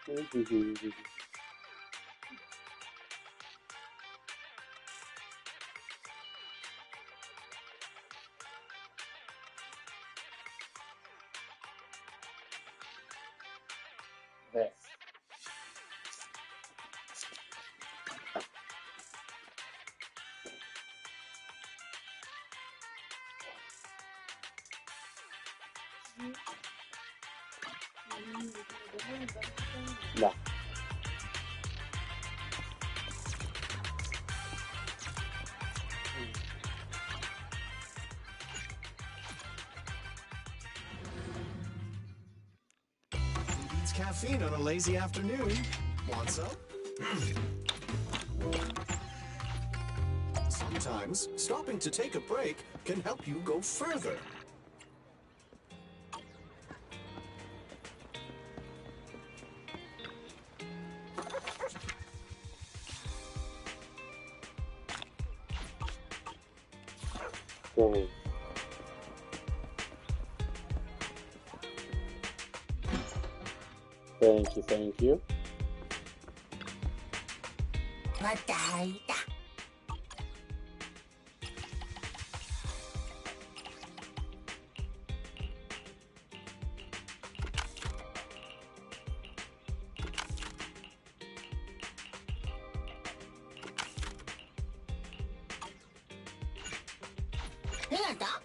There. Là. It's caffeine on a lazy afternoon. Want some? Sometimes stopping to take a break can help you go further. Okay. Thank you, thank you. またいた。何やった？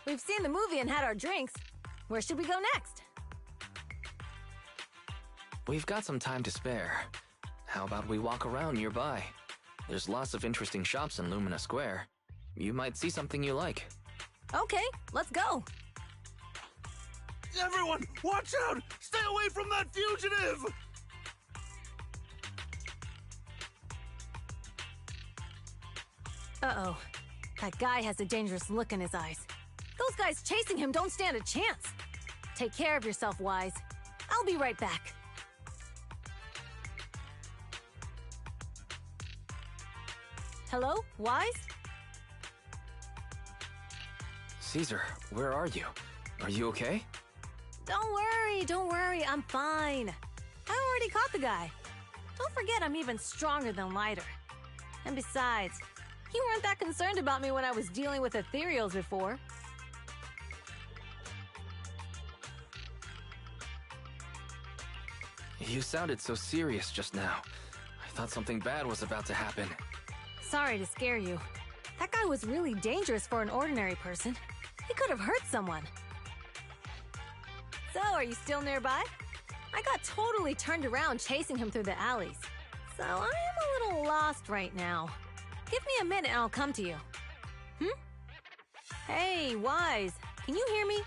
We've seen the movie and had our drinks. Where should we go next? We've got some time to spare. How about we walk around nearby? There's lots of interesting shops in Lumina Square. You might see something you like. Okay, let's go. Everyone, watch out! Stay away from that fugitive! Uh-oh. That guy has a dangerous look in his eyes. Those guys chasing him don't stand a chance. Take care of yourself, Wise. I'll be right back. Hello, Wise? Caesar, where are you? Are you okay? Don't worry, I'm fine. I already caught the guy. Don't forget I'm even stronger than Lighter. And besides, you weren't that concerned about me when I was dealing with ethereals before. You sounded so serious just now. I thought something bad was about to happen. Sorry to scare you. That guy was really dangerous for an ordinary person. He could have hurt someone. So, are you still nearby? I got totally turned around chasing him through the alleys. So, I am a little lost right now. Give me a minute and I'll come to you. Hey, Wise, can you hear me?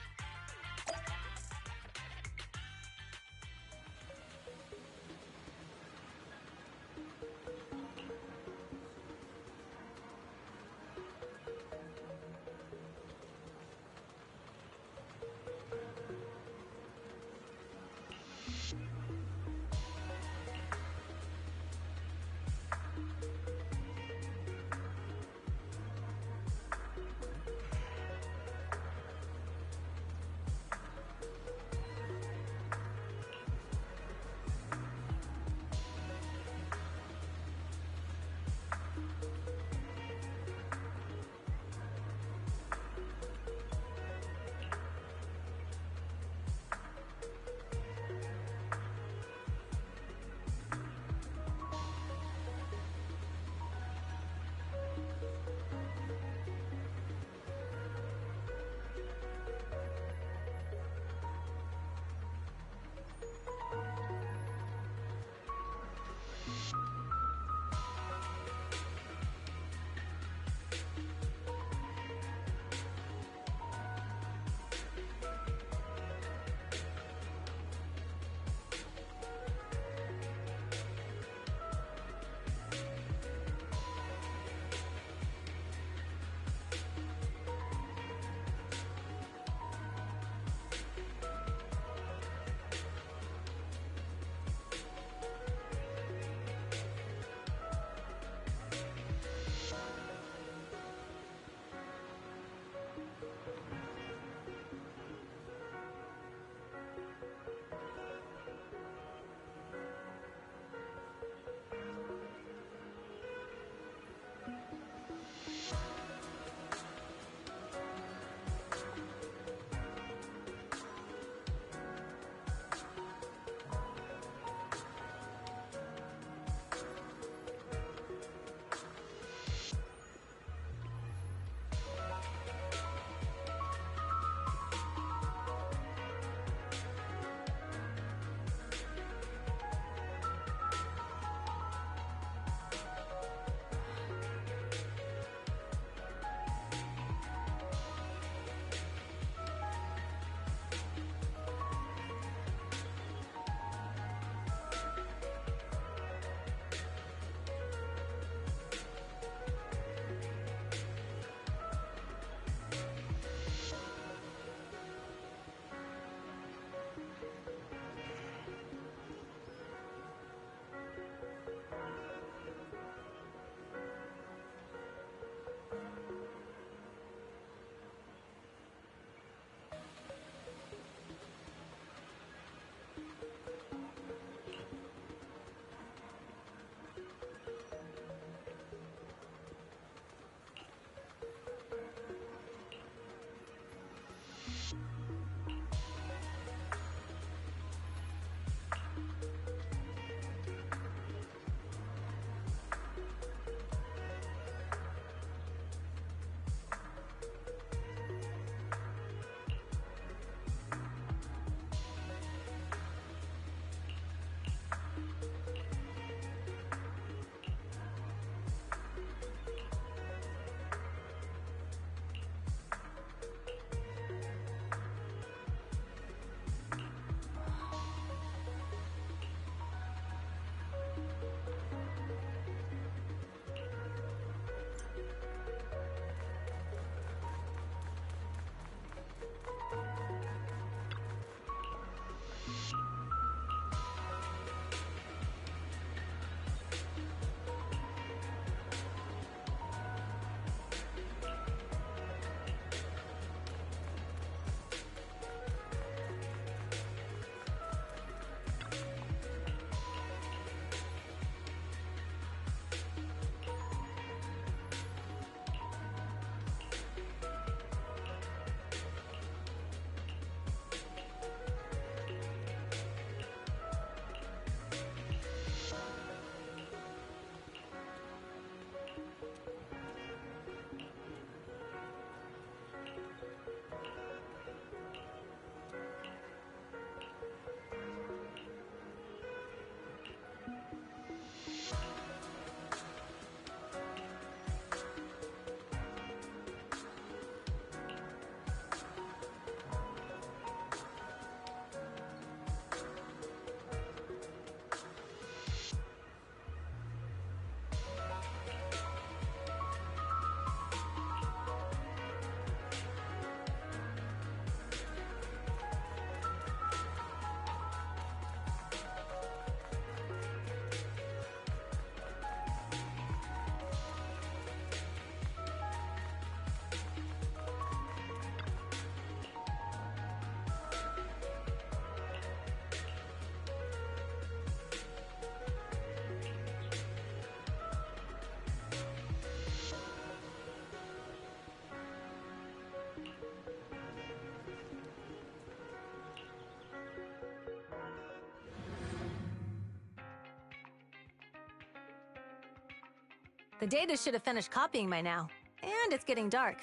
The data should have finished copying by now. And it's getting dark.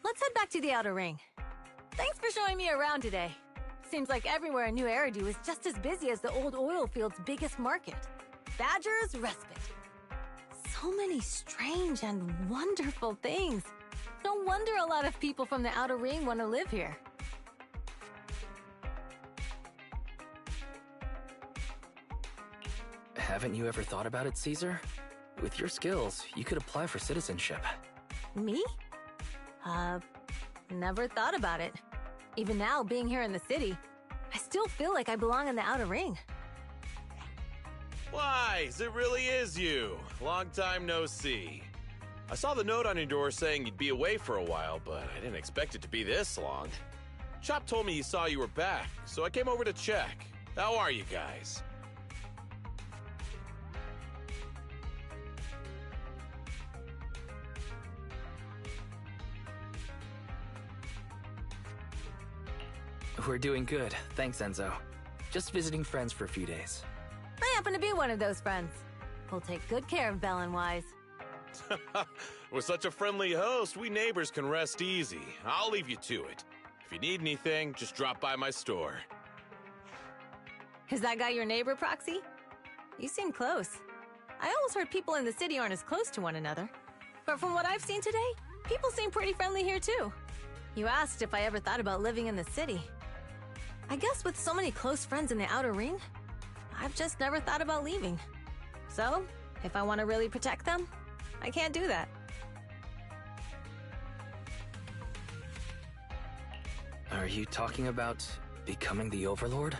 Let's head back to the Outer Ring. Thanks for showing me around today. Seems like everywhere in New Eridu is just as busy as the old oil field's biggest market. Badger's Respite. So many strange and wonderful things. No wonder a lot of people from the Outer Ring want to live here. Haven't you ever thought about it, Caesar? With your skills, you could apply for citizenship. Me? Never thought about it. Even now, being here in the city, I still feel like I belong in the Outer Ring. Wise, it really is you. Long time no see. I saw the note on your door saying you'd be away for a while, but I didn't expect it to be this long. Chop told me he saw you were back, so I came over to check. How are you guys? We're doing good, thanks, Enzo. Just visiting friends for a few days. I happen to be one of those friends. We'll take good care of Belle and Wise. With such a friendly host, we neighbors can rest easy. I'll leave you to it. If you need anything, just drop by my store. Is that guy your neighbor, Proxy? You seem close. I always heard people in the city aren't as close to one another. But from what I've seen today, people seem pretty friendly here too. You asked if I ever thought about living in the city. I guess with so many close friends in the Outer Ring, I've just never thought about leaving. So, if I want to really protect them, I can't do that. Are you talking about becoming the Overlord?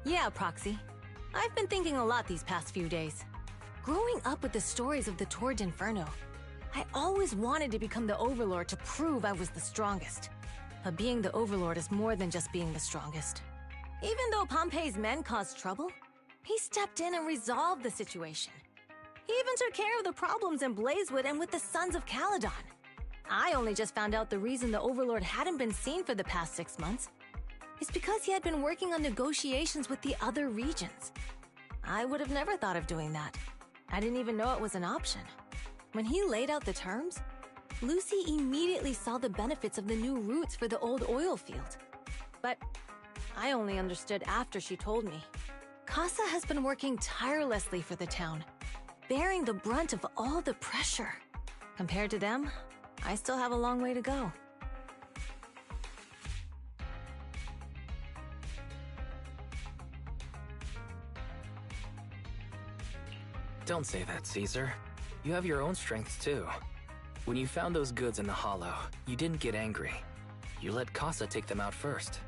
Yeah, Proxy. I've been thinking a lot these past few days. Growing up with the stories of the Tour d'Inferno, I always wanted to become the Overlord to prove I was the strongest. But being the Overlord is more than just being the strongest. Even though Pompey's men caused trouble, he stepped in and resolved the situation. He even took care of the problems in Blazewood and with the Sons of Caledon. I only just found out the reason the Overlord hadn't been seen for the past 6 months is because he had been working on negotiations with the other regions. I would have never thought of doing that. I didn't even know it was an option. When he laid out the terms, Lucy immediately saw the benefits of the new routes for the old oil field. But I only understood after she told me. Casa has been working tirelessly for the town, bearing the brunt of all the pressure. Compared to them, I still have a long way to go. Don't say that, Caesar. You have your own strengths too. When you found those goods in the Hollow, you didn't get angry. You let Casa take them out first.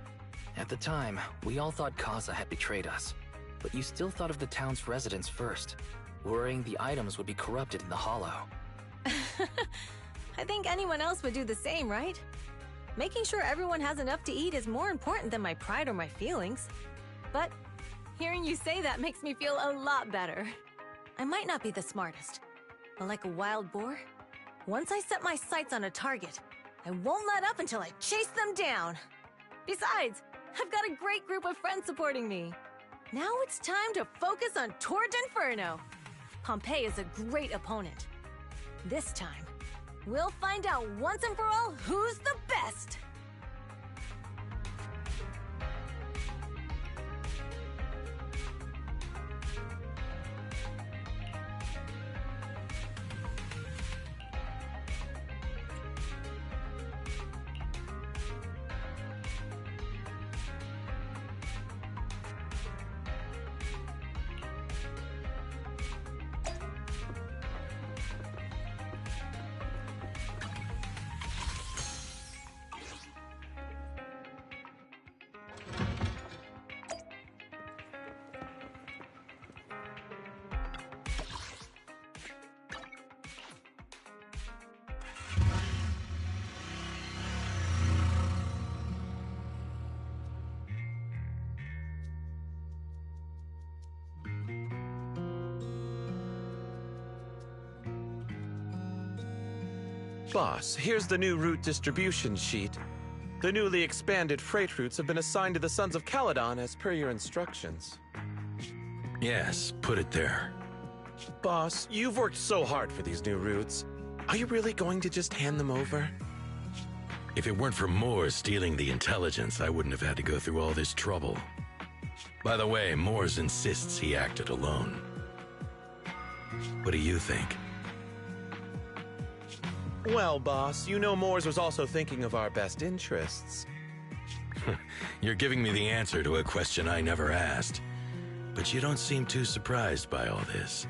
At the time, we all thought Casa had betrayed us, but you still thought of the town's residents first, worrying the items would be corrupted in the Hollow. I think anyone else would do the same, right? Making sure everyone has enough to eat is more important than my pride or my feelings. But hearing you say that makes me feel a lot better. I might not be the smartest, but like a wild boar, once I set my sights on a target, I won't let up until I chase them down. Besides, I've got a great group of friends supporting me. Now it's time to focus on Tour d'Inferno. Pompey is a great opponent. This time, we'll find out once and for all who's the best. Boss, here's the new route distribution sheet. The newly expanded freight routes have been assigned to the Sons of Caledon as per your instructions. Yes, put it there. Boss, you've worked so hard for these new routes. Are you really going to just hand them over? If it weren't for Moores stealing the intelligence, I wouldn't have had to go through all this trouble. By the way, Moores insists he acted alone. What do you think? Well, boss, you know Moores was also thinking of our best interests. You're giving me the answer to a question I never asked. But you don't seem too surprised by all this.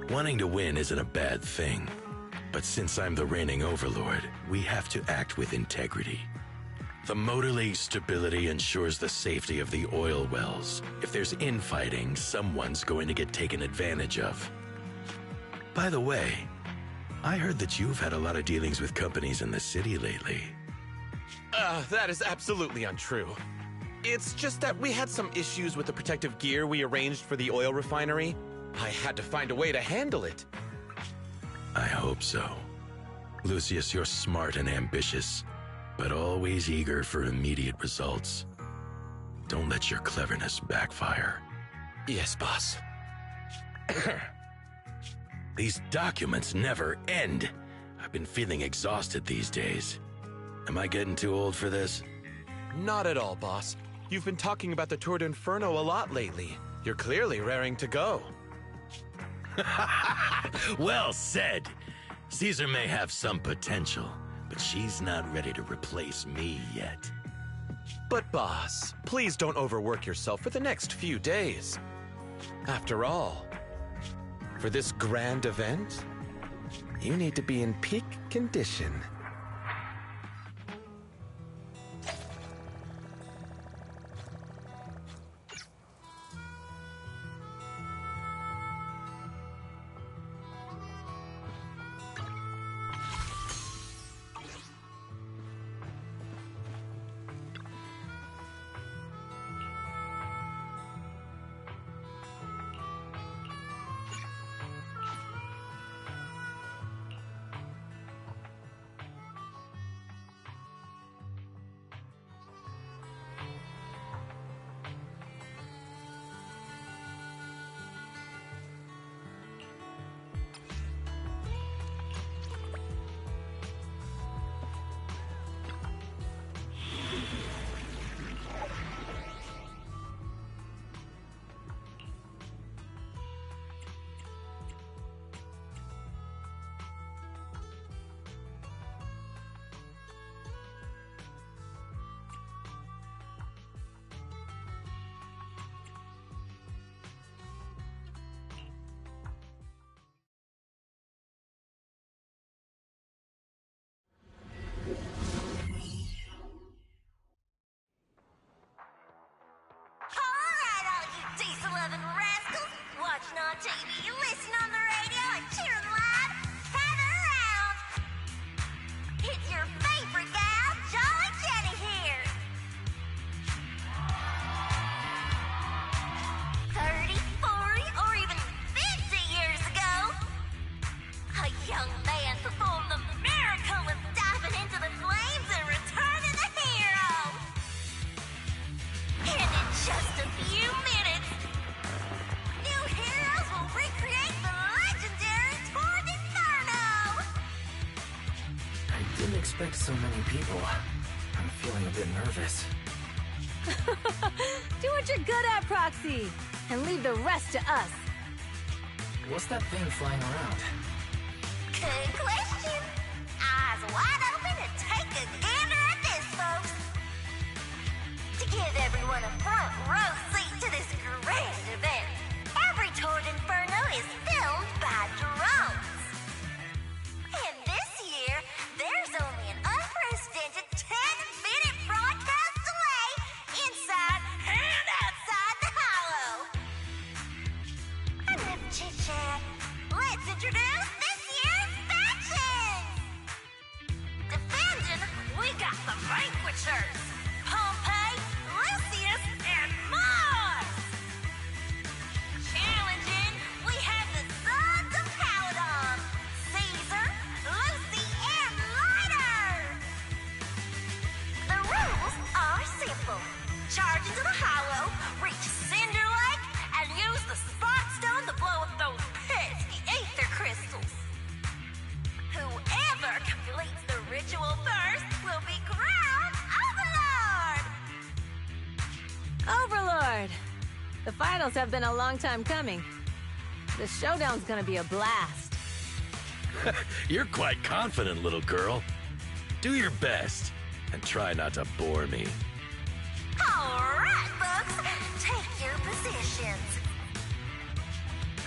Wanting to win isn't a bad thing. But since I'm the reigning overlord, we have to act with integrity. The Motor League's stability ensures the safety of the oil wells. If there's infighting, someone's going to get taken advantage of. By the way, I heard that you've had a lot of dealings with companies in the city lately. That is absolutely untrue. It's just that we had some issues with the protective gear we arranged for the oil refinery. I had to find a way to handle it. I hope so. Lucius, you're smart and ambitious, but always eager for immediate results. Don't let your cleverness backfire. Yes, boss. These documents never end. I've been feeling exhausted these days. Am I getting too old for this? Not at all, boss. You've been talking about the Tour d'Inferno a lot lately. You're clearly raring to go. Well said. Caesar may have some potential, but she's not ready to replace me yet. But boss, please don't overwork yourself for the next few days. After all, for this grand event, you need to be in peak condition. Expect so many people. I'm feeling a bit nervous. Do what you're good at, Proxy, and leave the rest to us. What's that thing flying around? Good question. Eyes wide open and take a gander at this, folks. To give everyone a front row seat to this grand event, every Tour d'Inferno is filmed by drones. And this year, there's only an unprecedented 10-minute broadcast delay inside and outside the Hollow. Enough chit-chat. Let's introduce this year's factions. Defending, we got the Vanquishers. Pompey, Lucius, and Mars. Challenging, we have the Sons of Paladon. Caesar, Lucy, and Lighter. The rules are simple. Charge into the Hollow, reach Cinder Lake, and use the Spark Stone to blow up those The finals have been a long time coming. The showdown's gonna be a blast. You're quite confident, little girl. Do your best, and try not to bore me. All right, folks, take your positions.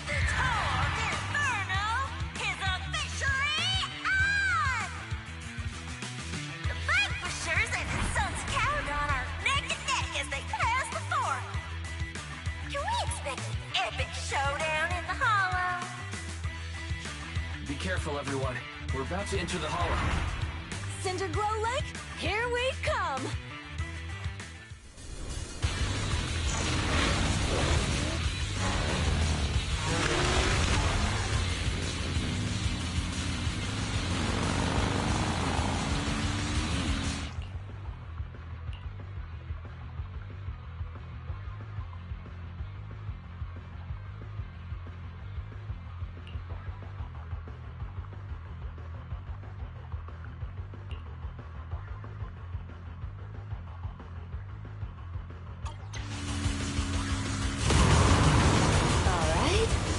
The Tour of Inferno is officially on! The Vanquishers and Sons of Caradon are neck and neck as they pass the fort. Can we expect an epic showdown in the Hollow? Be careful, everyone. We're about to enter the Hollow. Cinderglow Lake, here we come!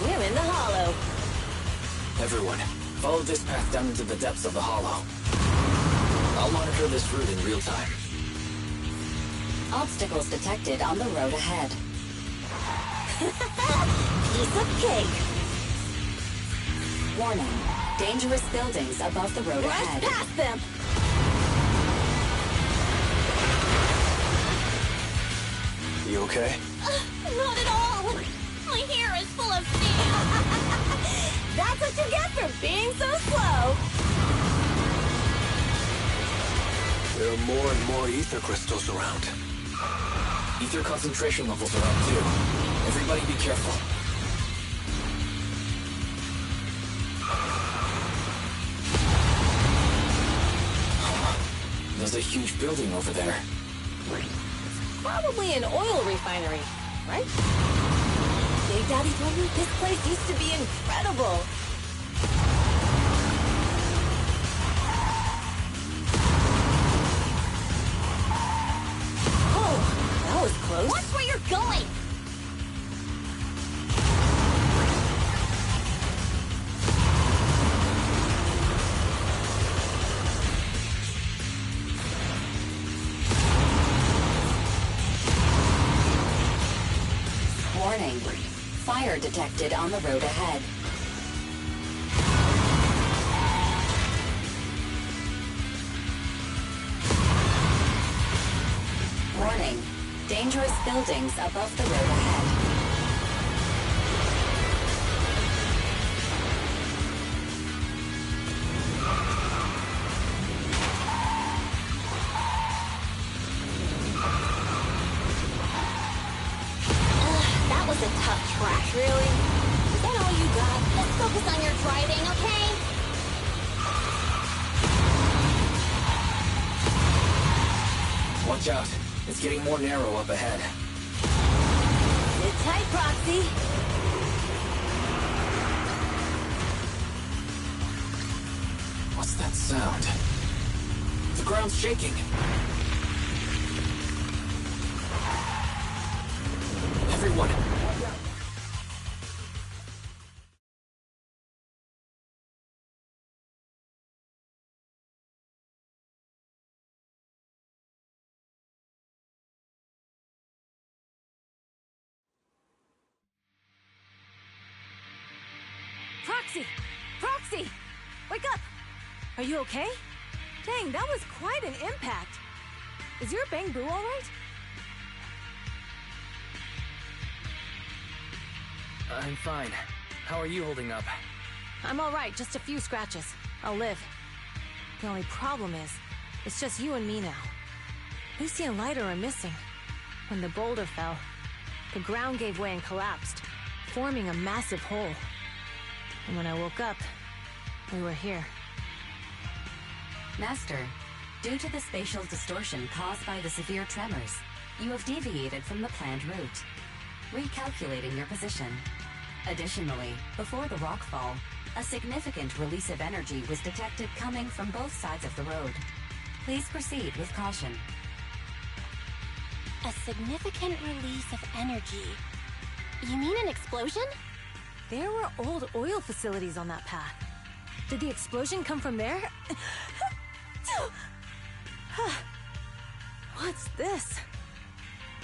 We're in the Hollow. Everyone, follow this path down into the depths of the Hollow. I'll monitor this route in real time. Obstacles detected on the road ahead. Piece of cake. Warning. Dangerous buildings above the road Rush ahead. past them. You okay? Not at all. My hair is full of sand. That's what you get for being so slow. There are more and more ether crystals around. Ether concentration levels are up too. Everybody be careful. There's a huge building over there. Probably an oil refinery, right? Big Daddy told me this place used to be incredible. Oh, that was close. Watch where you're going! Warning. Fire detected on the road ahead. Warning. Dangerous buildings above the road ahead. That was a tough track. Really? Is that all you got? Let's focus on your driving, okay? Watch out. It's getting more narrow up ahead. Sit tight, Proxy. What's that sound? The ground's shaking. Everyone, Proxy! Proxy! Wake up! Are you okay? Dang, that was quite an impact. Is your Bang Boo all right? I'm fine. How are you holding up? I'm all right, just a few scratches. I'll live. The only problem is, it's just you and me now. Lucy and Lighter are missing. When the boulder fell, the ground gave way and collapsed, forming a massive hole. And when I woke up, we were here. Master, due to the spatial distortion caused by the severe tremors, you have deviated from the planned route. Recalculating your position. Additionally, before the rockfall, a significant release of energy was detected coming from both sides of the road. Please proceed with caution. A significant release of energy. You mean an explosion? There were old oil facilities on that path. Did the explosion come from there? What's this?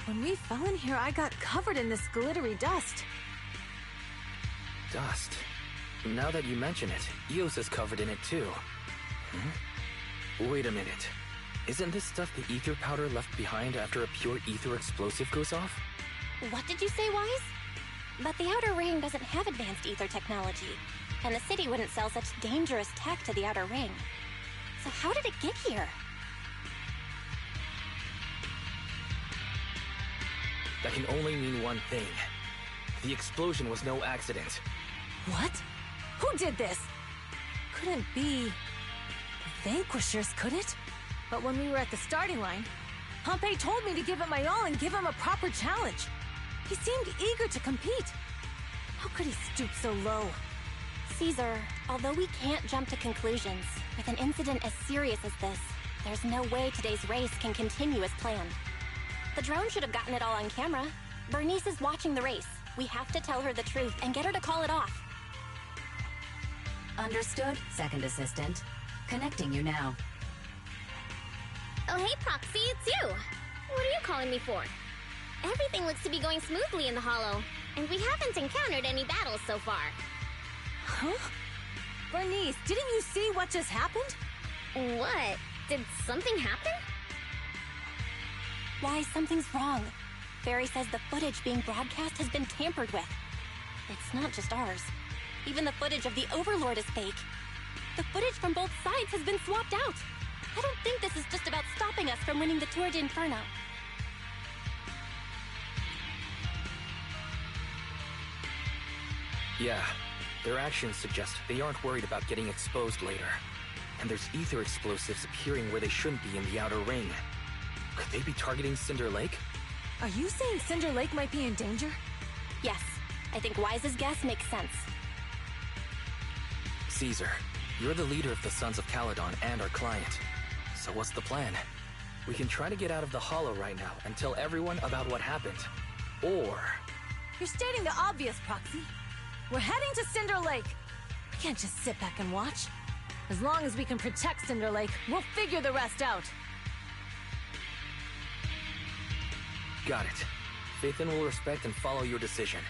When we fell in here, I got covered in this glittery dust. Dust. Now that you mention it, Eos is covered in it too. Wait a minute. Isn't this stuff the ether powder left behind after a pure ether explosive goes off? What did you say, Wise? But the Outer Ring doesn't have advanced ether technology, and the city wouldn't sell such dangerous tech to the Outer Ring. So how did it get here? That can only mean one thing. The explosion was no accident. What? Who did this? Couldn't be... the Vanquishers, could it? But when we were at the starting line, Pompey told me to give it my all and give him a proper challenge. He seemed eager to compete. How could he stoop so low? Caesar, although we can't jump to conclusions, with an incident as serious as this, there's no way today's race can continue as planned. The drone should have gotten it all on camera. Bernice is watching the race. We have to tell her the truth and get her to call it off. Understood, second assistant. Connecting you now. Oh, hey, Proxy, it's you. What are you calling me for? Everything looks to be going smoothly in the Hollow, and we haven't encountered any battles so far. Huh? Bernice, didn't you see what just happened? What? Did something happen? Why, something's wrong. Barry says the footage being broadcast has been tampered with. It's not just ours. Even the footage of the Overlord is fake. The footage from both sides has been swapped out. I don't think this is just about stopping us from winning the Tour d'Inferno. Yeah, their actions suggest they aren't worried about getting exposed later. And there's ether explosives appearing where they shouldn't be in the Outer Ring. Could they be targeting Cinder Lake? Are you saying Cinder Lake might be in danger? Yes, I think Wise's guess makes sense. Caesar, you're the leader of the Sons of Caledon and our client. So what's the plan? We can try to get out of the Hollow right now and tell everyone about what happened. Or... You're stating the obvious, Proxy. We're heading to Cinder Lake. We can't just sit back and watch. As long as we can protect Cinder Lake, we'll figure the rest out. Got it. Phaethon will respect and follow your decision.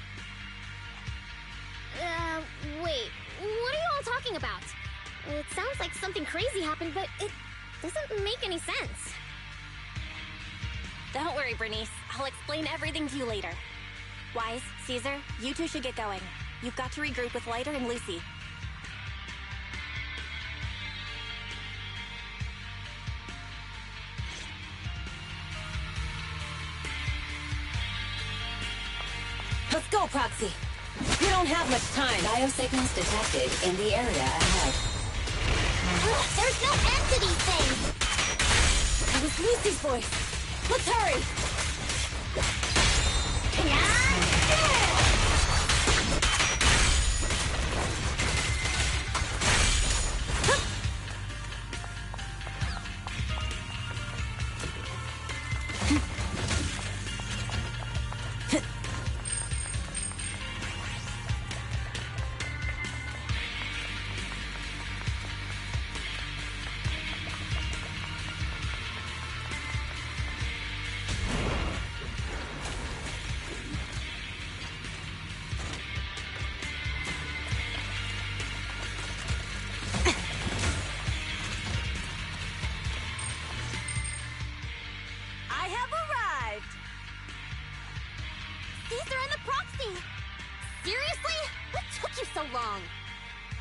Wait. What are you all talking about? It sounds like something crazy happened, but it doesn't make any sense. Don't worry, Bernice. I'll explain everything to you later. Wise, Caesar, you two should get going. You've got to regroup with Lighter and Lucy. Let's go, Proxy. We don't have much time. Biosignals detected in the area ahead. There's no end to these things! That was Lucy's voice. Let's hurry!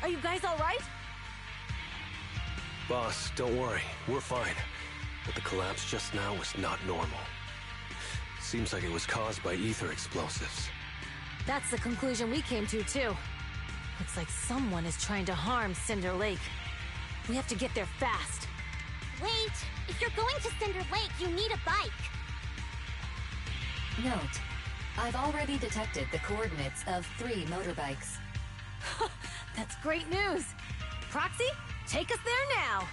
Are you guys all right? Boss, don't worry. We're fine. But the collapse just now was not normal. Seems like it was caused by ether explosives. That's the conclusion we came to, too. Looks like someone is trying to harm Cinder Lake. We have to get there fast. Wait! If you're going to Cinder Lake, you need a bike! Note, I've already detected the coordinates of 3 motorbikes. That's great news! Proxy, take us there now!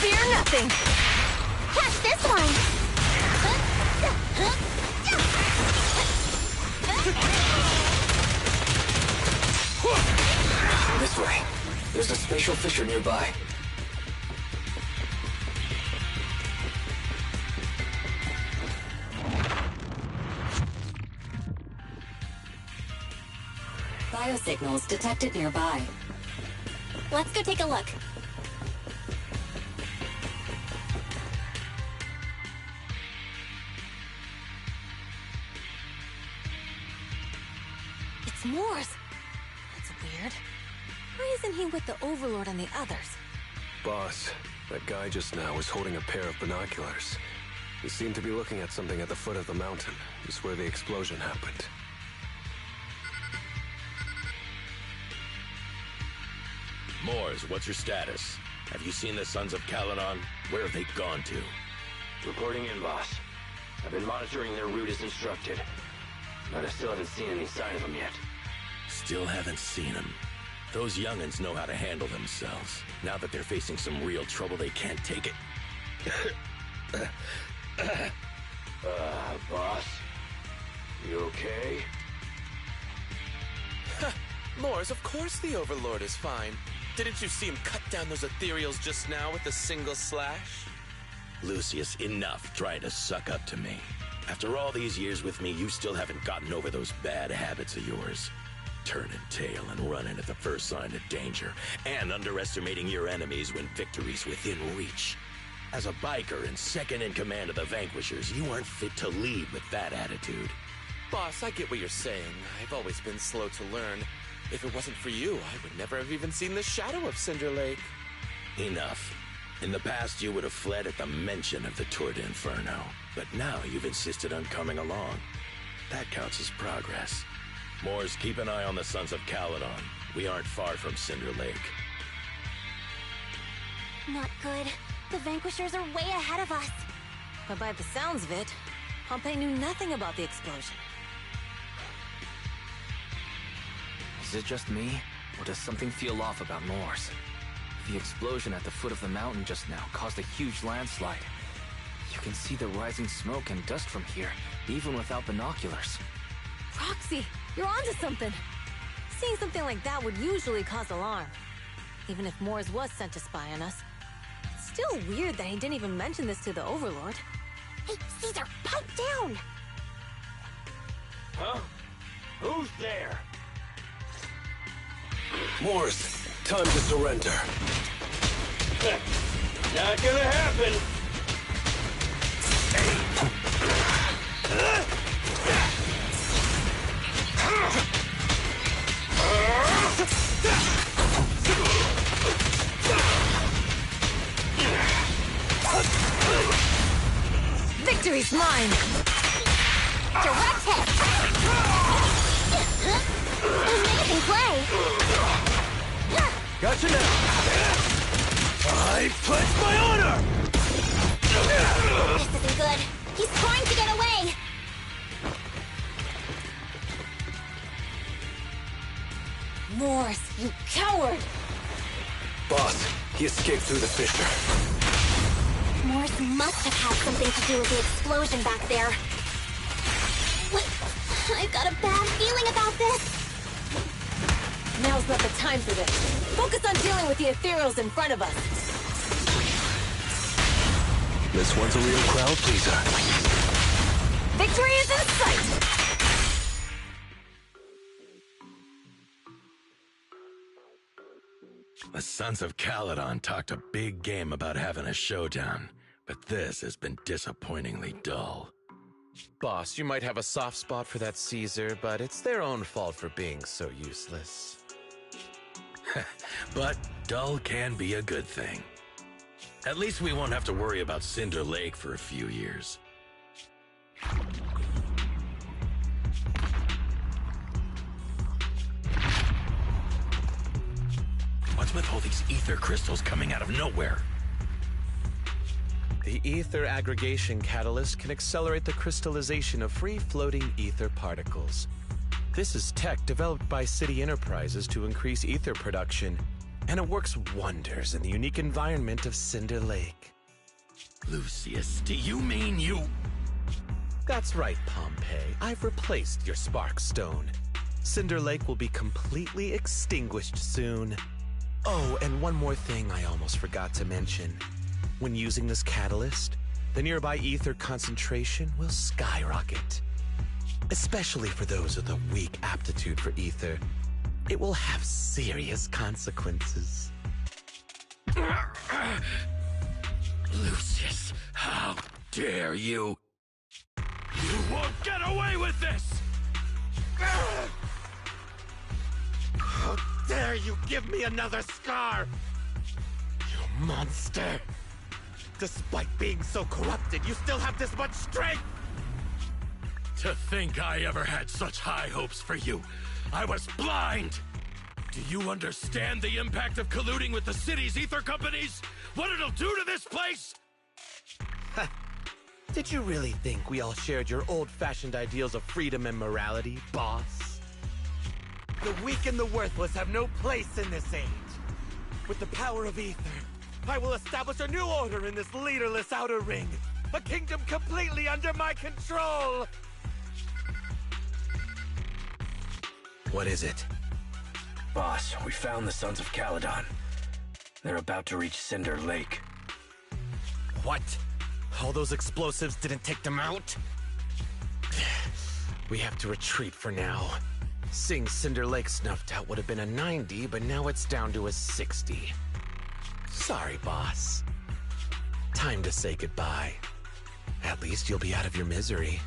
Fear nothing! Catch this one! This way. There's a spatial fissure nearby. Biosignals detected nearby. Let's go take a look. It's Morse. That's weird. Why isn't he with the Overlord and the others? Boss, that guy just now was holding a pair of binoculars. He seemed to be looking at something at the foot of the mountain, just where the explosion happened. Mors, what's your status? Have you seen the Sons of Caledon? Where have they gone to? Reporting in, boss. I've been monitoring their route as instructed, but I still haven't seen any sign of them yet. Still haven't seen them. Those young'uns know how to handle themselves. Now that they're facing some real trouble, they can't take it. Boss? You okay? Mors, of course the Overlord is fine. Didn't you see him cut down those ethereals just now with a single slash? Lucius, enough trying to suck up to me. After all these years with me, you still haven't gotten over those bad habits of yours. Turning tail and running at the first sign of danger, and underestimating your enemies when victory's within reach. As a biker and second in command of the Vanquishers, you aren't fit to lead with that attitude. Boss, I get what you're saying. I've always been slow to learn. If it wasn't for you, I would never have even seen the shadow of Cinder Lake. Enough. In the past, you would have fled at the mention of the Tour d'Inferno, but now you've insisted on coming along. That counts as progress. Mors, keep an eye on the Sons of Caledon. We aren't far from Cinder Lake. Not good. The Vanquishers are way ahead of us. But by the sounds of it, Pompey knew nothing about the explosion. Is it just me, or does something feel off about Mors? The explosion at the foot of the mountain just now caused a huge landslide. You can see the rising smoke and dust from here, even without binoculars. Roxy, you're onto something. Seeing something like that would usually cause alarm. Even if Mors was sent to spy on us. It's still weird that he didn't even mention this to the Overlord. Hey, Caesar, pipe down! Huh? Who's there? Mors, time to surrender. Not gonna happen! Victory's mine! Direct hit! Amazing play! Gotcha now! I pledge my honor! This isn't good. He's trying to get away! Mors, you coward! Boss, he escaped through the fissure. Mors must have had something to do with the explosion back there. What? I've got a bad feeling about this! Now's not the time for this. Focus on dealing with the ethereals in front of us. This one's a real crowd pleaser. Victory is in sight! The Sons of Caledon talked a big game about having a showdown, but this has been disappointingly dull. Boss, you might have a soft spot for that Caesar, but it's their own fault for being so useless. But dull can be a good thing. At least we won't have to worry about Cinder Lake for a few years. What's with all these ether crystals coming out of nowhere? The ether aggregation catalyst can accelerate the crystallization of free-floating ether particles. This is tech developed by City Enterprises to increase ether production and it works wonders in the unique environment of Cinder Lake. Lucius, do you mean you... That's right, Pompeii. I've replaced your Spark Stone. Cinder Lake will be completely extinguished soon. Oh, and one more thing I almost forgot to mention. When using this catalyst, the nearby ether concentration will skyrocket. Especially for those with a weak aptitude for ether, it will have serious consequences. Lucius, how dare you? You won't get away with this! How dare you give me another scar! You monster! Despite being so corrupted, you still have this much strength! To think I ever had such high hopes for you. I was blind! Do you understand the impact of colluding with the city's ether companies? What it'll do to this place? Did you really think we all shared your old-fashioned ideals of freedom and morality, boss? The weak and the worthless have no place in this age. With the power of ether, I will establish a new order in this leaderless outer ring. A kingdom completely under my control! What is it? Boss, we found the Sons of Caledon. They're about to reach Cinder Lake. What? All those explosives didn't take them out? We have to retreat for now. Seeing Cinder Lake snuffed out would have been a 90, but now it's down to a 60. Sorry, boss. Time to say goodbye. At least you'll be out of your misery.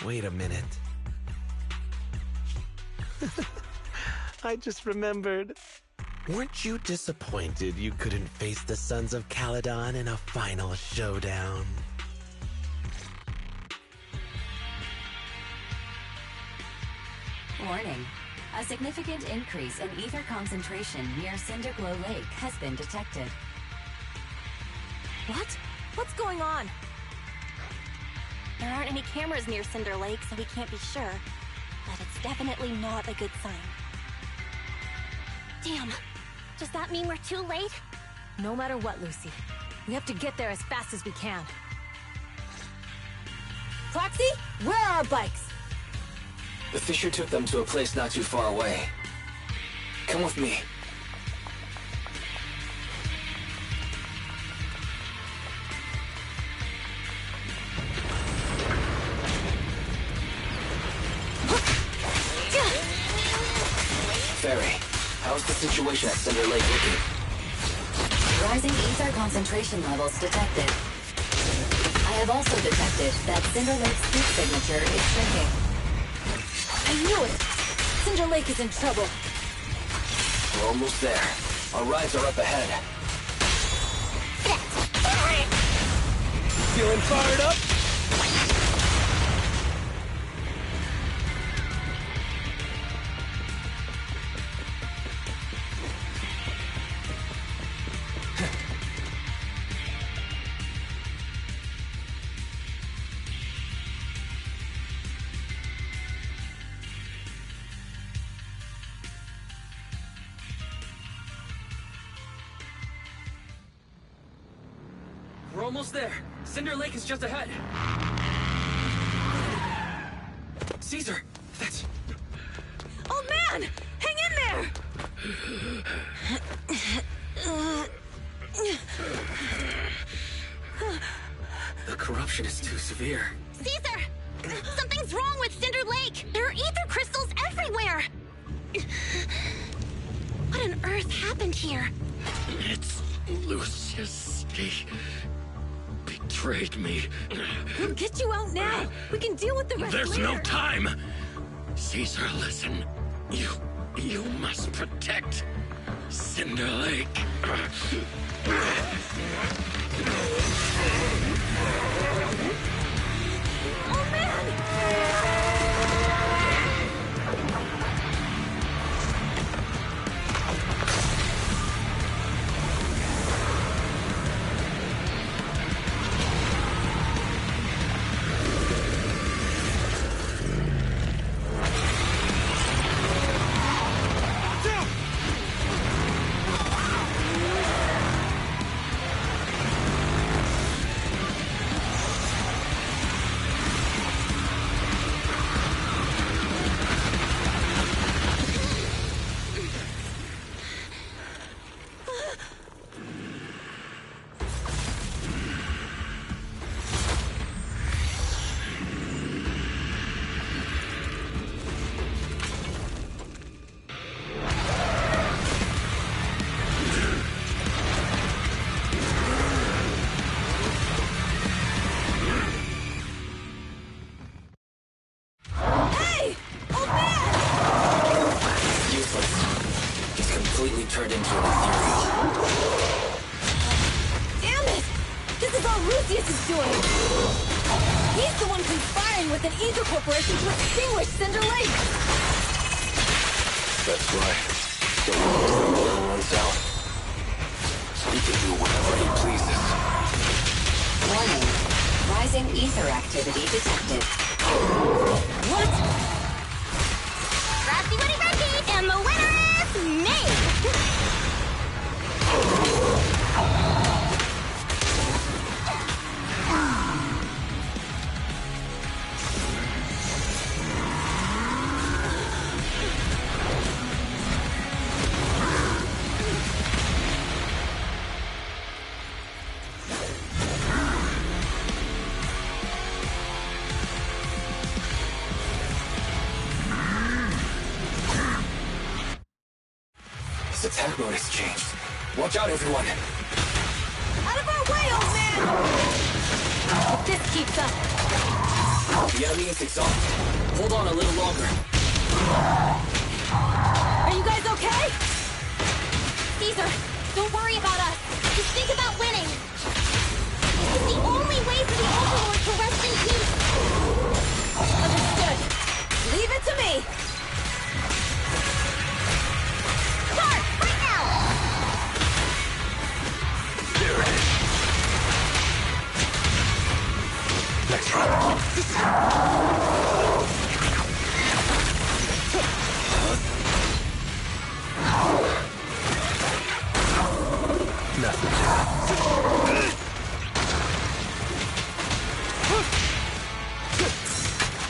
Wait a minute. I just remembered. Weren't you disappointed you couldn't face the Sons of Caledon in a final showdown? Warning. A significant increase in ether concentration near Cinderglow Lake has been detected. What? What's going on? There aren't any cameras near Cinder Lake, so we can't be sure. But it's definitely not a good sign. Damn. Does that mean we're too late? No matter what, Lucy. We have to get there as fast as we can. Proxy, where are our bikes? The Fisher took them to a place not too far away. Come with me. Ferry, how's the situation at Cinder Lake looking? Rising ether concentration levels detected. I have also detected that Cinder Lake's peak signature is shrinking. I knew it! Cinder Lake is in trouble. We're almost there. Our rides are up ahead. Feeling fired up? We're almost there. Cinder Lake is just ahead. Caesar, that's... Old man! Hang in there! The corruption is too severe. Caesar! Something's wrong with Cinder Lake! There are ether crystals everywhere! What on earth happened here? It's Lucius. He betrayed me. We'll get you out now. We can deal with the rest There's later. no time. Caesar, listen. You must protect Cinder Lake. Oh, man! Lucius is doing it! He's the one conspiring with an Ether Corporation to extinguish Cinder Lake! That's right. Don't wait until the oil runs out. He can do whatever he pleases. Warning. Rising ether activity detected. What? Rusty Woody Rusty, and the winner is me! This attack mode has changed. Watch out, everyone. Out of our way, old man! If this keeps up... The enemy is exhausted. Hold on a little longer. Are you guys okay? Caesar, don't worry about us. Just think about winning. It's the only way for the Overlord to rest in peace. Understood. Leave it to me! Start, right now! There it is. Next round.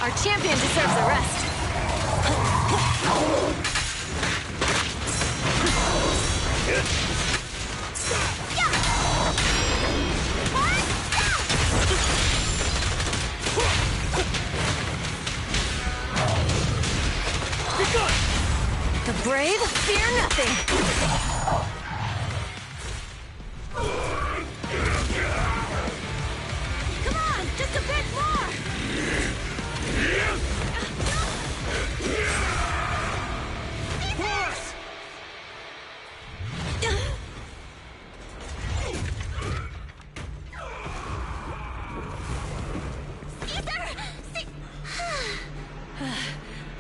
Our champion deserves a rest. The brave fear nothing. Come on, just a bit more.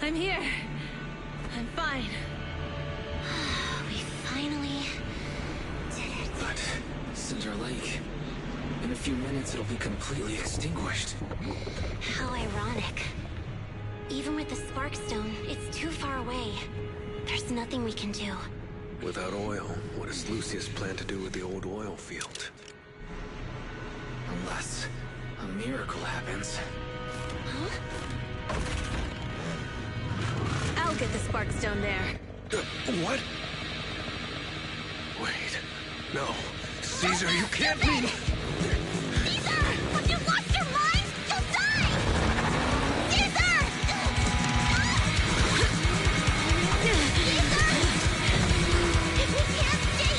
I'm here. I'm fine. We finally did it. But Cinder Lake, in a few minutes it'll be completely extinguished. How ironic. Even with the Sparkstone, it's too far away. There's nothing we can do. Without oil, what does Lucius plan to do with the old oil field? Unless a miracle happens. Huh? I'll get the Sparkstone there. What? Wait. No. Caesar, you can't leave! Caesar! Have you lost your mind? You'll die! Caesar! Caesar! If we can't stay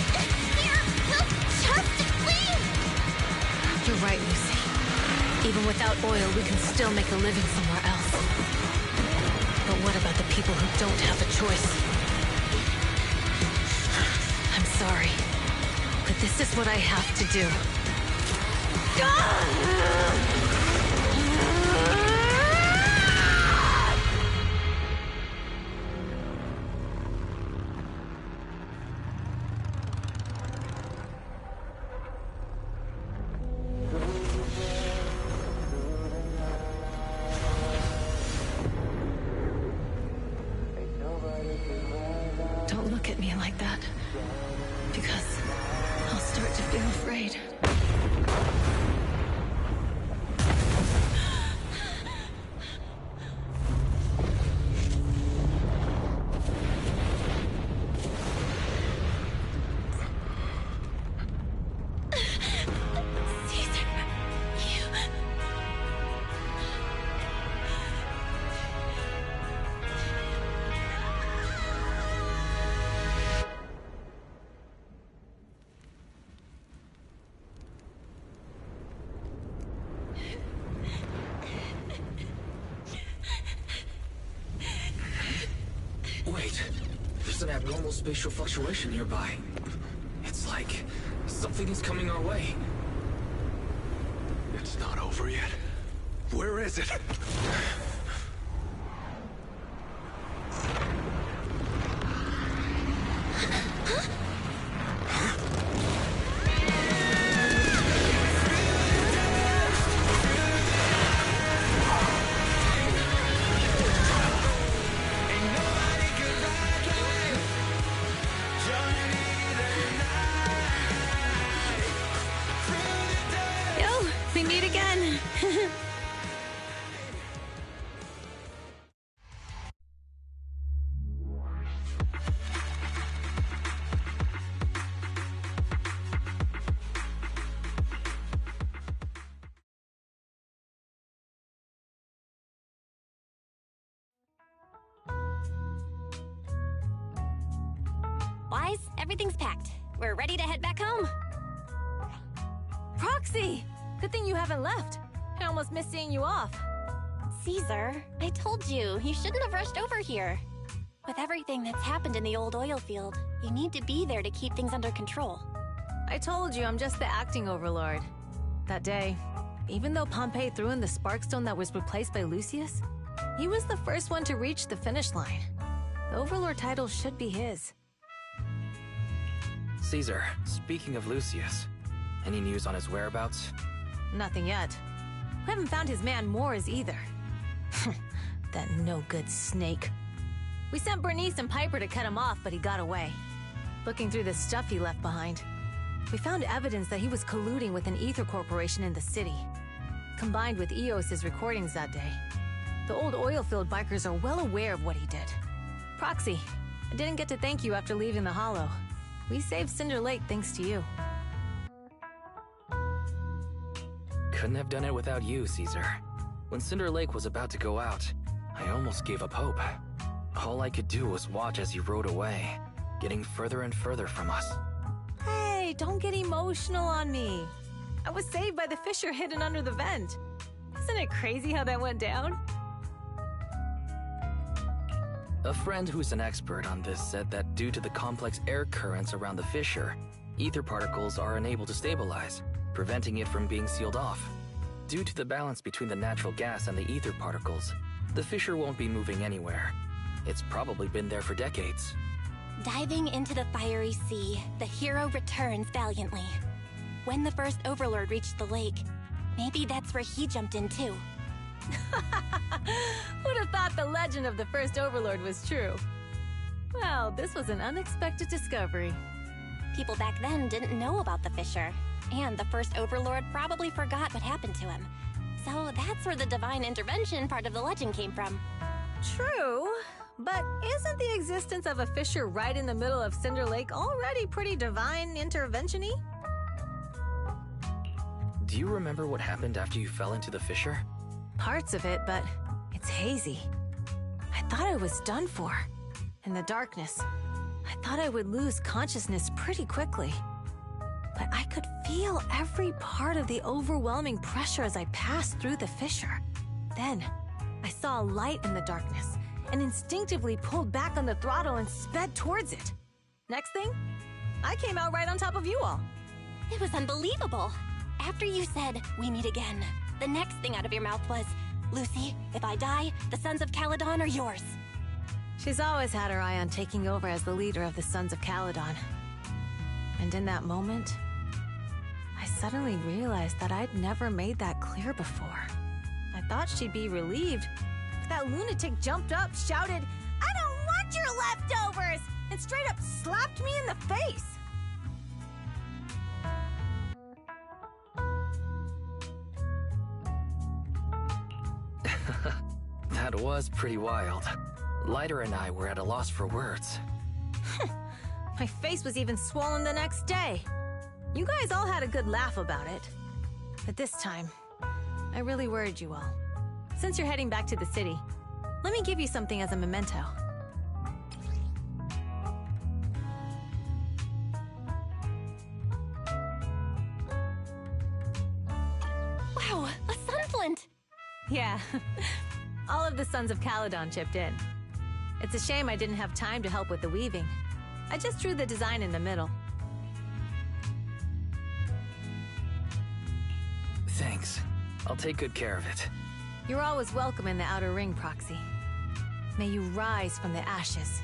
here, we'll just leave! You're right, Lucy. Even without oil, we can still make a living somewhere else. But what about the people who don't have a choice? I'm sorry, but this is what I have to do. Don't look at me like that, because I'll start to feel afraid. Wait, there's an abnormal spatial fluctuation nearby. It's like something is coming our way. over yet. Where is it? Yo, we meet again. Wise, everything's packed. We're ready to head back home. Proxy! Good thing you haven't left. I almost missed seeing you off. Caesar, I told you, you shouldn't have rushed over here. With everything that's happened in the old oil field, you need to be there to keep things under control. I told you I'm just the acting overlord. That day, even though Pompey threw in the Sparkstone that was replaced by Lucius, he was the first one to reach the finish line. The overlord title should be his. Caesar, speaking of Lucius, any news on his whereabouts? Nothing yet. We haven't found his man Moores either. That no-good snake. We sent Bernice and Piper to cut him off, but he got away. Looking through the stuff he left behind, we found evidence that he was colluding with an ether corporation in the city, combined with Eos's recordings that day. The old oilfield bikers are well aware of what he did. Proxy, I didn't get to thank you after leaving the Hollow. We saved Cinder Lake thanks to you. Couldn't have done it without you, Caesar. When Cinder Lake was about to go out, I almost gave up hope. All I could do was watch as he rode away, getting further and further from us. Hey, don't get emotional on me. I was saved by the fissure hidden under the vent. Isn't it crazy how that went down? A friend who's an expert on this said that due to the complex air currents around the fissure, ether particles are unable to stabilize, preventing it from being sealed off. Due to the balance between the natural gas and the ether particles, the fissure won't be moving anywhere. It's probably been there for decades. Diving into the fiery sea, the hero returns valiantly. When the first overlord reached the lake, maybe that's where he jumped in too. Who'd have thought the legend of the first overlord was true? Well, this was an unexpected discovery. People back then didn't know about the fissure, and the first overlord probably forgot what happened to him. So that's where the divine intervention part of the legend came from. True, but isn't the existence of a fissure right in the middle of Cinder Lake already pretty divine intervention-y? Do you remember what happened after you fell into the fissure? Parts of it, but it's hazy. I thought I was done for. In the darkness, I thought I would lose consciousness pretty quickly. But I could feel every part of the overwhelming pressure as I passed through the fissure. Then, I saw a light in the darkness and instinctively pulled back on the throttle and sped towards it. Next thing, I came out right on top of you all. It was unbelievable. After you said, "We meet again," the next thing out of your mouth was, "Lucy, if I die, the Sons of Caledon are yours." She's always had her eye on taking over as the leader of the Sons of Caledon. And in that moment, I suddenly realized that I'd never made that clear before. I thought she'd be relieved, but that lunatic jumped up, shouted, "I don't want your leftovers!" and straight up slapped me in the face. That was pretty wild. Lighter and I were at a loss for words. My face was even swollen the next day. You guys all had a good laugh about it. But this time, I really worried you all. Since you're heading back to the city, let me give you something as a memento. Wow, a sunflint! Yeah, all of the Sons of Caledon chipped in. It's a shame I didn't have time to help with the weaving. I just drew the design in the middle. Thanks. I'll take good care of it. You're always welcome in the Outer Ring, Proxy. May you rise from the ashes.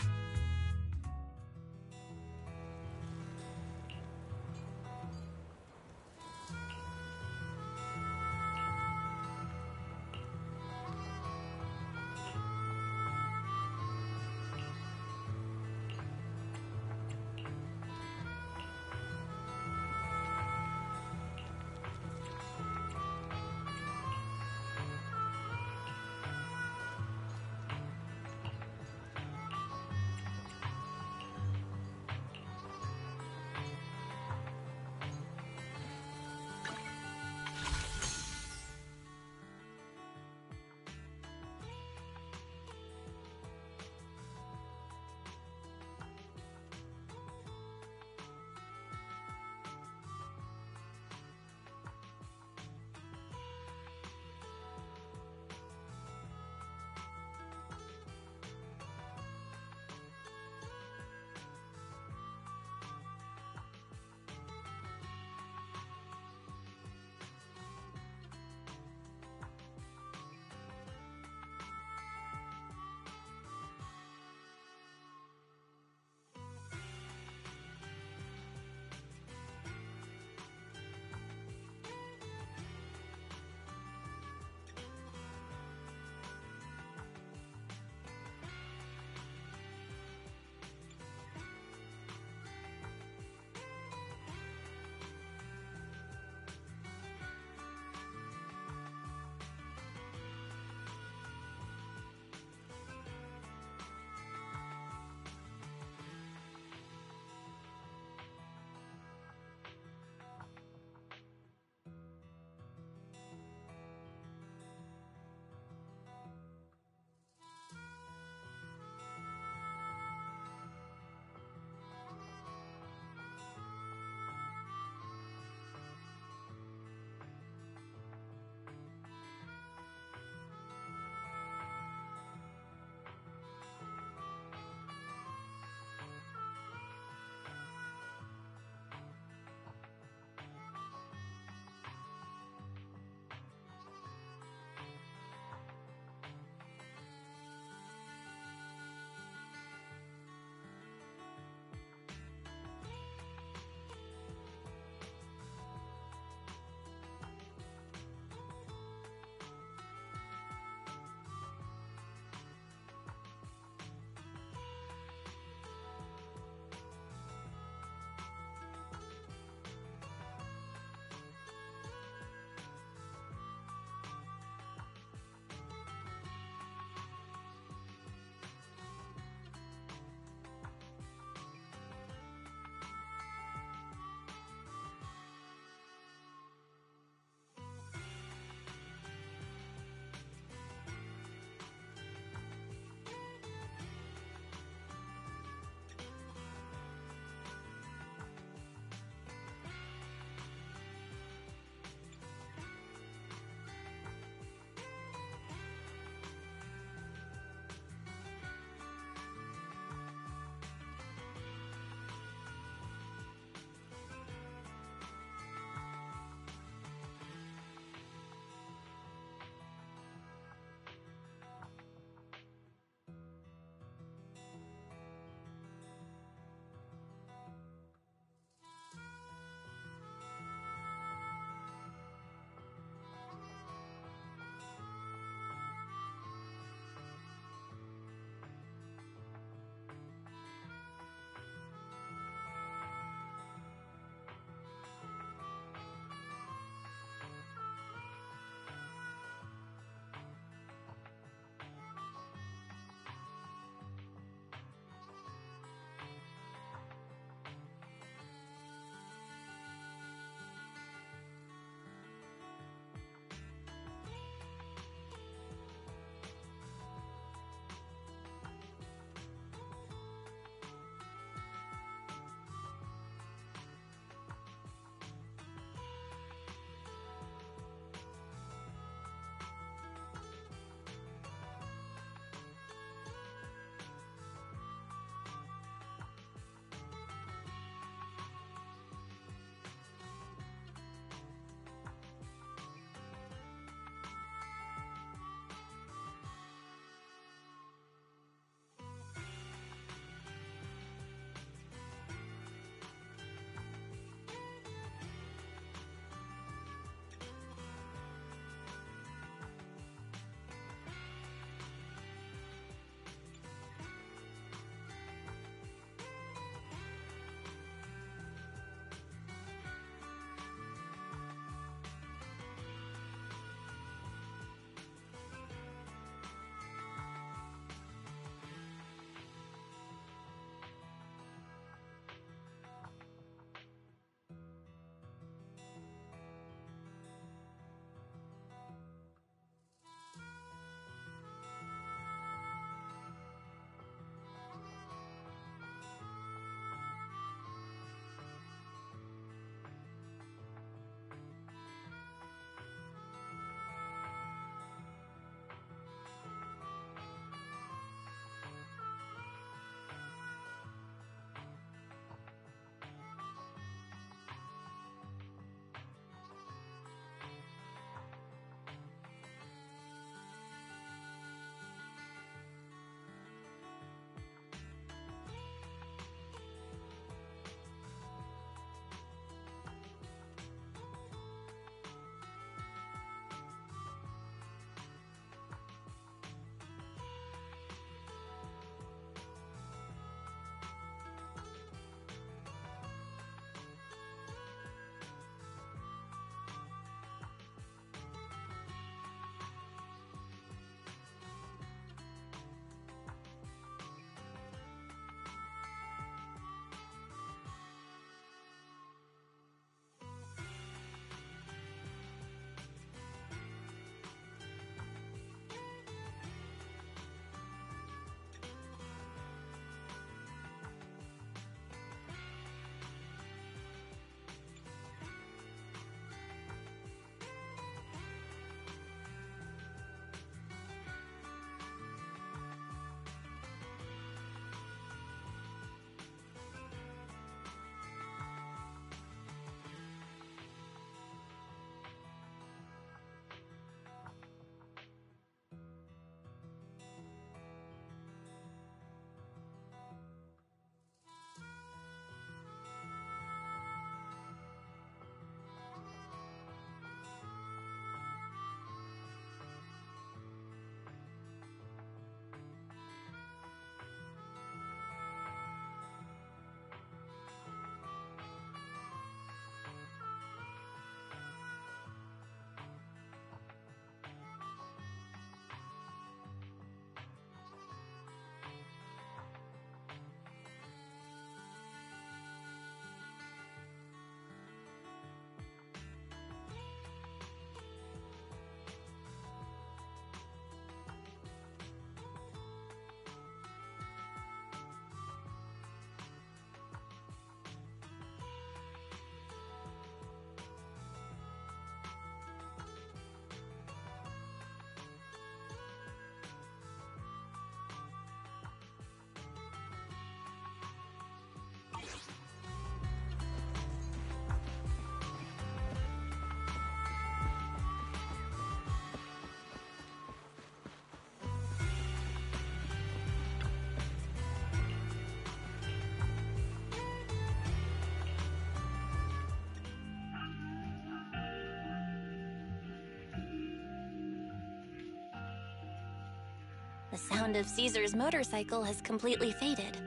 The sound of Caesar's motorcycle has completely faded.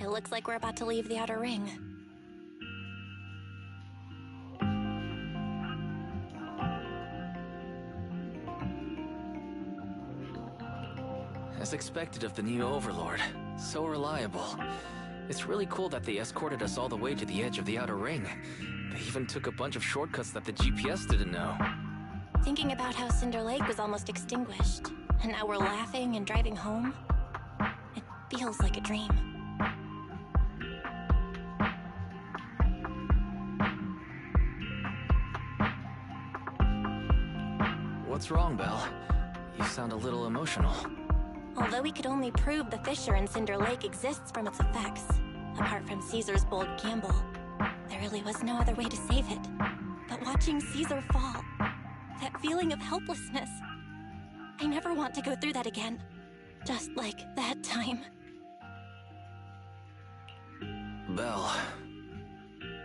It looks like we're about to leave the outer ring. As expected of the new Overlord. So reliable. It's really cool that they escorted us all the way to the edge of the outer ring. They even took a bunch of shortcuts that the GPS didn't know. Thinking about how Cinder Lake was almost extinguished, and now we're laughing and driving home, it feels like a dream. What's wrong, Belle? You sound a little emotional. Although we could only prove the fissure in Cinder Lake exists from its effects, apart from Caesar's bold gamble, there really was no other way to save it. But watching Caesar fall, that feeling of helplessness, I never want to go through that again. Just like that time. Belle.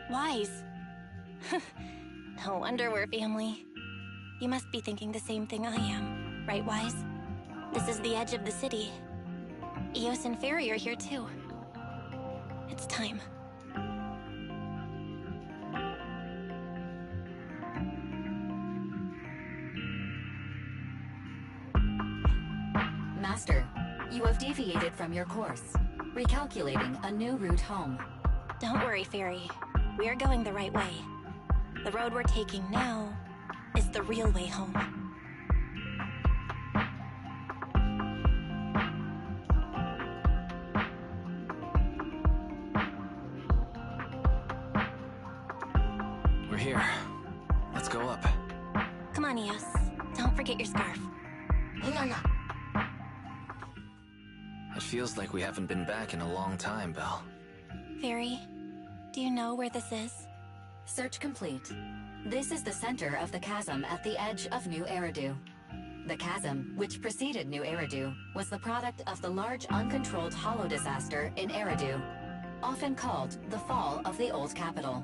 Wise. No wonder we're family. You must be thinking the same thing I am, right, Wise? This is the edge of the city. Eos and Fairy are here too. It's time. Master, you have deviated from your course. Recalculating a new route home. Don't worry, Fairy. We are going the right way. The road we're taking now is the real way home. We're here. Let's go up. Come on, Eos. Don't forget your scarf. It feels like we haven't been back in a long time, Belle. Fairy, do you know where this is? Search complete. This is the center of the chasm at the edge of New Eridu. The chasm, which preceded New Eridu, was the product of the large uncontrolled hollow disaster in Eridu, often called the Fall of the Old Capital.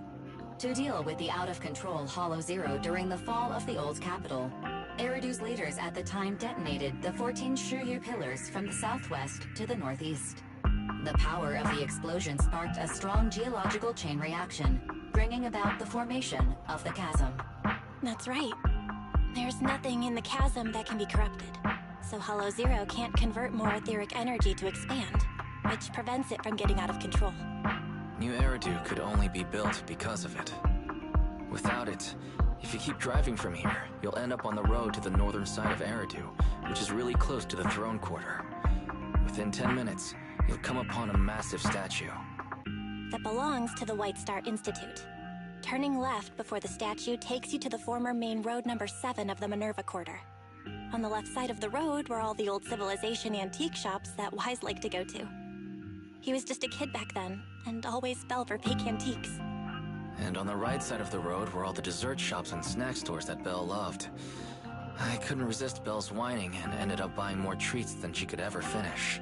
To deal with the out-of-control Hollow Zero during the fall of the Old Capital, Eridu's leaders at the time detonated the 14 Shuryu pillars from the southwest to the northeast. The power of the explosion sparked a strong geological chain reaction, bringing about the formation of the chasm. That's right. There's nothing in the chasm that can be corrupted, so Hollow Zero can't convert more etheric energy to expand, which prevents it from getting out of control. New Eridu could only be built because of it. Without it, if you keep driving from here, you'll end up on the road to the northern side of Eridu, which is really close to the throne quarter. Within 10 minutes, you'll come upon a massive statue. That belongs to the White Star Institute. Turning left before the statue takes you to the former main road number 7 of the Minerva Quarter. On the left side of the road were all the old Civilization antique shops that Wise liked to go to. He was just a kid back then, and always fell for fake antiques. And on the right side of the road were all the dessert shops and snack stores that Belle loved. I couldn't resist Belle's whining and ended up buying more treats than she could ever finish.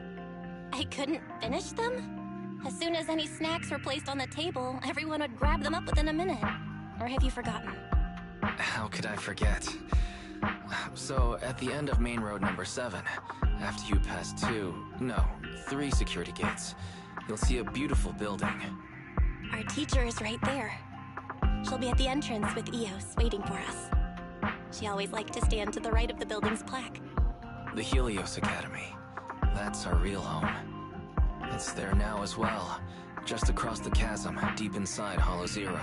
I couldn't finish them? As soon as any snacks were placed on the table, everyone would grab them up within a minute. Or have you forgotten? How could I forget? So, at the end of main road number 7, after you pass 3 security gates, you'll see a beautiful building. Our teacher is right there. She'll be at the entrance with Eos, waiting for us. She always liked to stand to the right of the building's plaque. The Helios Academy. That's our real home. It's there now as well, just across the chasm, deep inside Hollow Zero,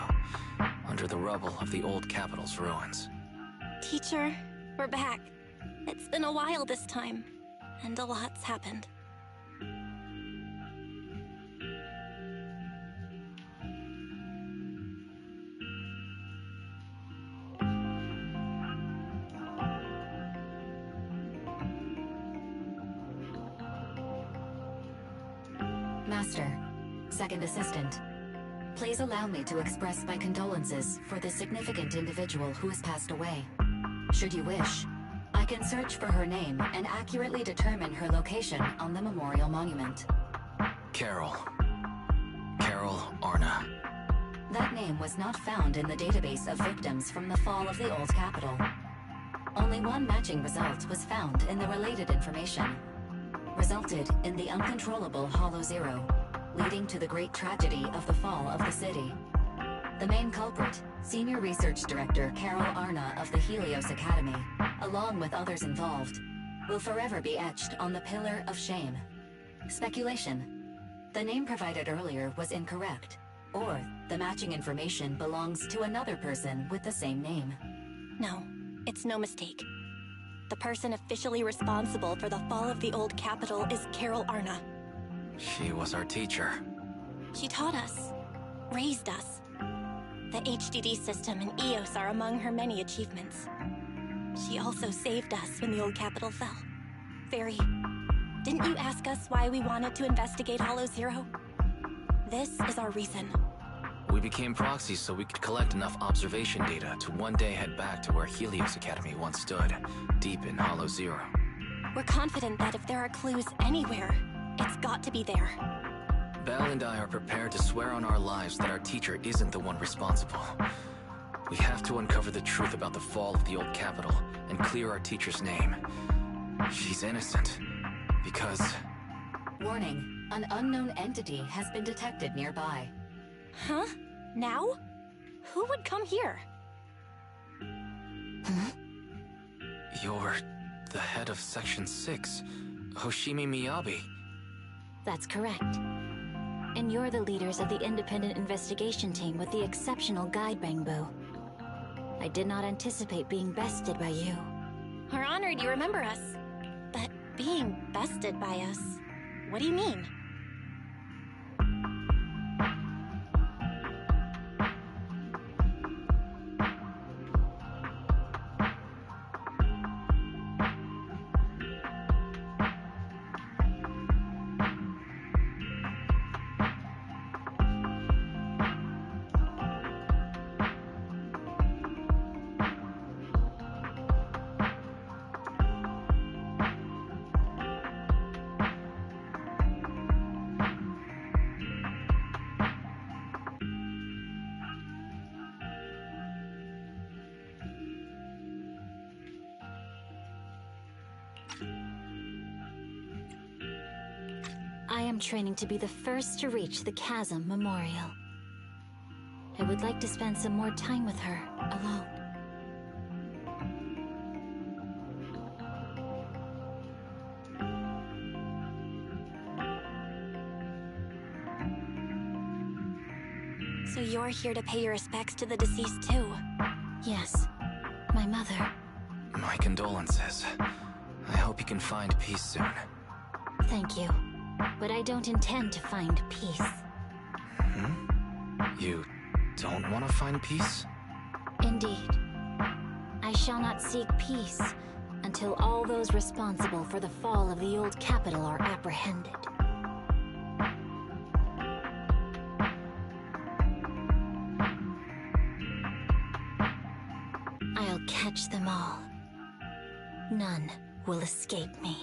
under the rubble of the old capital's ruins. Teacher, we're back. It's been a while this time, and a lot's happened. Master, Second Assistant, please allow me to express my condolences for the significant individual who has passed away. Should you wish, I can search for her name and accurately determine her location on the memorial monument. Carol. Carol Arna. That name was not found in the database of victims from the fall of the old capital. Only one matching result was found in the related information. resulted in the uncontrollable Hollow Zero, leading to the great tragedy of the fall of the city. The main culprit, Senior Research Director Carol Arna of the Helios Academy, along with others involved, will forever be etched on the Pillar of Shame. Speculation. The name provided earlier was incorrect, or the matching information belongs to another person with the same name. No, it's no mistake. The person officially responsible for the fall of the old capital is Carol Arna. She was our teacher. She taught us, raised us. The HDD system and EOS are among her many achievements. She also saved us when the old capital fell. Fairy, didn't you ask us why we wanted to investigate Hollow Zero? This is our reason. We became proxies so we could collect enough observation data to one day head back to where Helios Academy once stood, deep in Hollow Zero. We're confident that if there are clues anywhere, it's got to be there. Belle and I are prepared to swear on our lives that our teacher isn't the one responsible. We have to uncover the truth about the fall of the old capital and clear our teacher's name. She's innocent, because... Warning, an unknown entity has been detected nearby. Huh? Now? Who would come here? You're the head of Section 6, Hoshimi Miyabi. That's correct. And you're the leaders of the independent investigation team with the exceptional guide, Bangbu. I did not anticipate being bested by you. We're honored you remember us. But being bested by us, what do you mean? I am training to be the first to reach the Chasm Memorial. I would like to spend some more time with her, alone. So you're here to pay your respects to the deceased too? Yes, my mother. My condolences. I hope you can find peace soon. Thank you. But I don't intend to find peace. You don't want to find peace? Indeed. I shall not seek peace until all those responsible for the fall of the old capital are apprehended. I'll catch them all. None will escape me.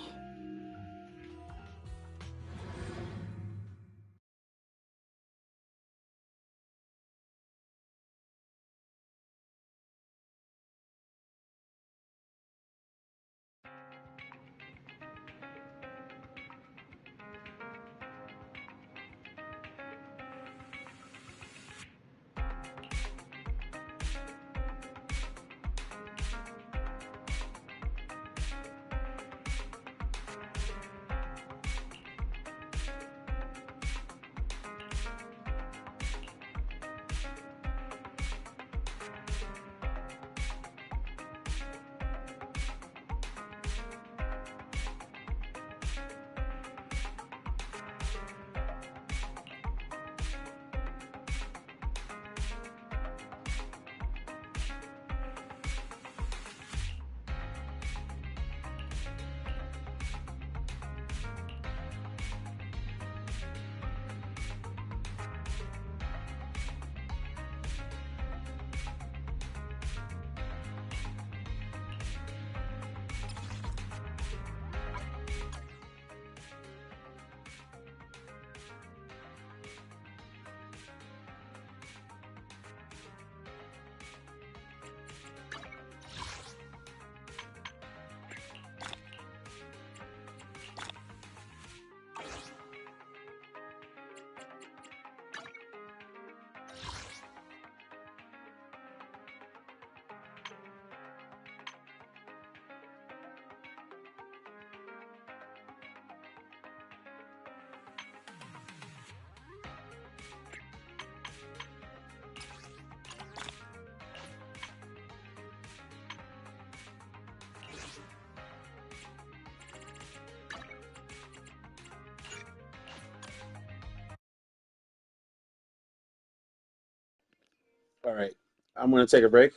All right. I'm going to take a break.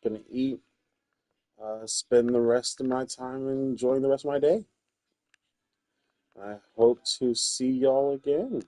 Going to eat. Spend the rest of my time enjoying the rest of my day. I hope to see y'all again.